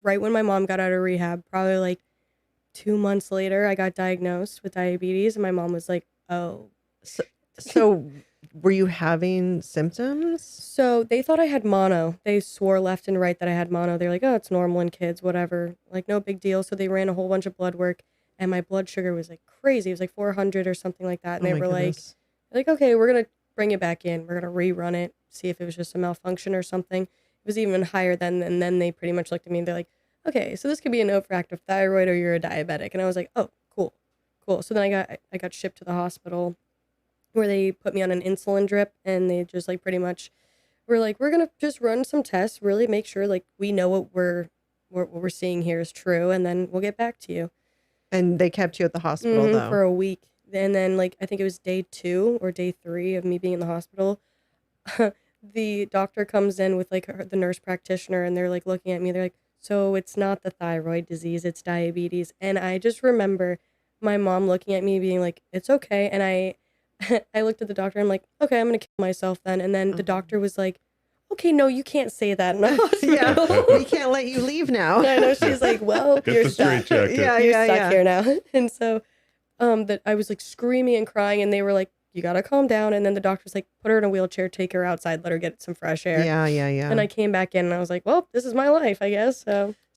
right when my mom got out of rehab, probably like 2 months later, I got diagnosed with diabetes, and my mom was like, "Oh." So, so were you having symptoms? So they thought I had mono. They swore left and right that I had mono. They're like, "Oh, it's normal in kids, whatever. Like, no big deal." So they ran a whole bunch of blood work, and my blood sugar was like crazy. It was like 400 or something like that. And Oh they my were goodness. like, "Okay, we're gonna bring it back in. We're gonna rerun it, see if it was just a malfunction or something." It was even higher then, and then they pretty much looked at me and they're like, "Okay, so this could be an overactive thyroid or you're a diabetic." And I was like, "Oh, cool, cool." So then I got shipped to the hospital where they put me on an insulin drip, and they just like pretty much were like, "We're gonna just run some tests, really make sure like we know what we're seeing here is true, and then we'll get back to you." And they kept you at the hospital though. For a week. And then like I think it was day 2 or day 3 of me being in the hospital. The doctor comes in with like the nurse practitioner, and they're like looking at me. They're like, "So it's not the thyroid disease, it's diabetes." And I just remember my mom looking at me being like, "It's okay." And I I looked at the doctor. I'm like, "Okay, I'm gonna kill myself then." And then the Oh. doctor was like, "Okay, no, you can't say that in the Yeah, hospital." we can't let you leave now. I know. She's like, "Well, Get you're the stuck. straight jacket. Yeah, You're yeah, stuck yeah. here now." And so that I was like screaming and crying, and they were like, "You gotta calm down." And then the doctor's like, "Put her in a wheelchair, take her outside, let her get some fresh air." Yeah, yeah, yeah. And I came back in, and I was like, "Well, this is my life, I guess." So